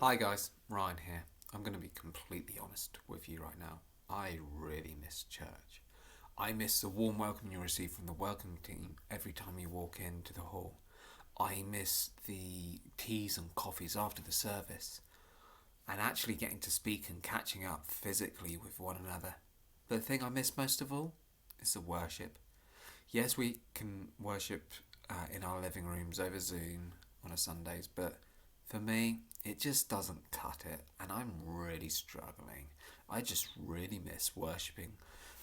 Hi guys, Ryan here. I'm going to be completely honest with you right now. I really miss church. I miss the warm welcome you receive from the welcome team every time you walk into the hall. I miss the teas and coffees after the service and actually getting to speak and catching up physically with one another. But the thing I miss most of all is the worship. Yes, we can worship in our living rooms over Zoom on a Sundays, but for me, it just doesn't cut it, and I'm really struggling. I just really miss worshipping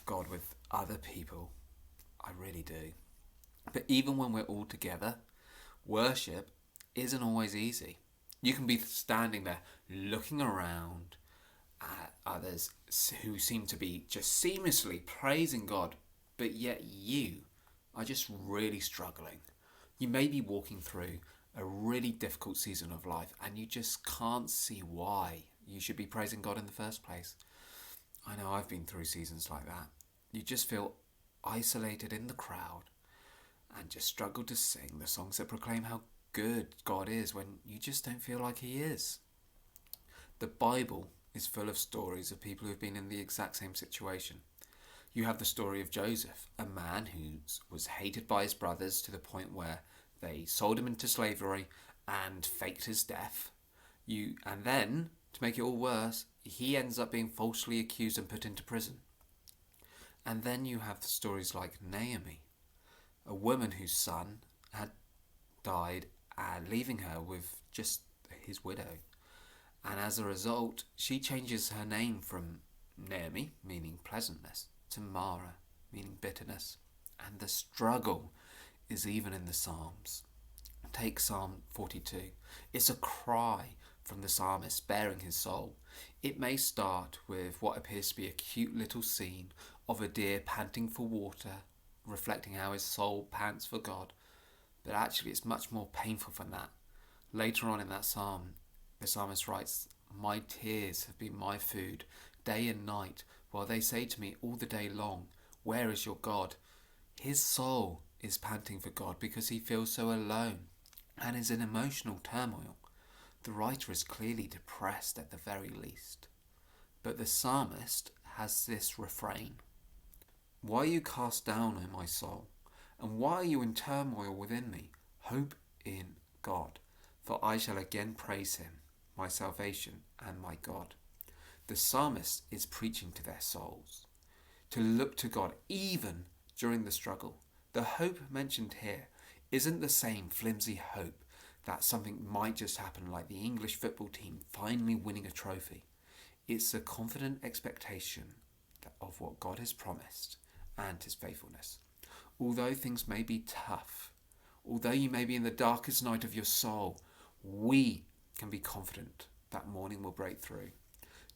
God with other people. I really do. But even when we're all together, worship isn't always easy. You can be standing there looking around at others who seem to be just seamlessly praising God, but yet you are just really struggling. You may be walking through a really difficult season of life and you just can't see why you should be praising God in the first place. I know I've been through seasons like that. You just feel isolated in the crowd and just struggle to sing the songs that proclaim how good God is when you just don't feel like He is. The Bible is full of stories of people who have been in the exact same situation. You have the story of Joseph, a man who was hated by his brothers to the point where they sold him into slavery and faked his death. And then, to make it all worse, he ends up being falsely accused and put into prison. And then you have stories like Naomi, a woman whose son had died and leaving her with just his widow. And as a result, she changes her name from Naomi, meaning pleasantness, to Mara, meaning bitterness. And the struggle is even in the Psalms. Take Psalm 42. It's a cry from the psalmist bearing his soul. It may start with what appears to be a cute little scene of a deer panting for water, reflecting how his soul pants for God, but actually it's much more painful than that. Later on in that psalm, the psalmist writes, "My tears have been my food, day and night, while they say to me all the day long, 'Where is your God?'" His soul is panting for God because he feels so alone and is in emotional turmoil. The writer is clearly depressed at the very least. But the psalmist has this refrain: "Why are you cast down, O my soul? And why are you in turmoil within me? Hope in God, for I shall again praise him, my salvation and my God." The psalmist is preaching to their souls to look to God even during the struggle. The hope mentioned here isn't the same flimsy hope that something might just happen, like the English football team finally winning a trophy. It's a confident expectation of what God has promised and his faithfulness. Although things may be tough, although you may be in the darkest night of your soul, we can be confident that morning will break through.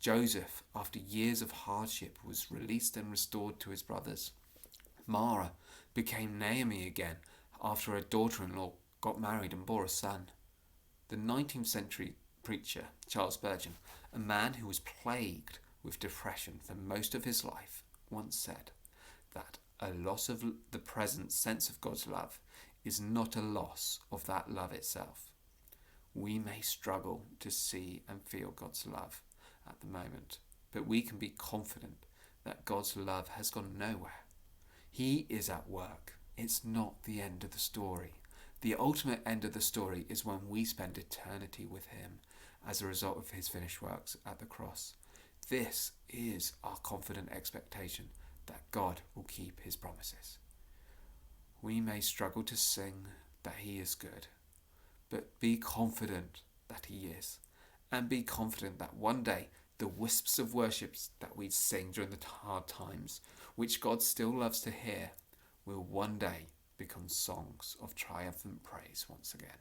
Joseph, after years of hardship, was released and restored to his brothers. Mara became Naomi again after her daughter-in-law got married and bore a son. The 19th century preacher Charles Spurgeon, a man who was plagued with depression for most of his life, once said that a loss of the present sense of God's love is not a loss of that love itself. We may struggle to see and feel God's love at the moment, but we can be confident that God's love has gone nowhere. He is at work. It's not the end of the story. The ultimate end of the story is when we spend eternity with him as a result of his finished works at the cross. This is our confident expectation that God will keep his promises. We may struggle to sing that he is good, but be confident that he is. And be confident that one day the wisps of worships that we sing during the hard times, which God still loves to hear, will one day become songs of triumphant praise once again.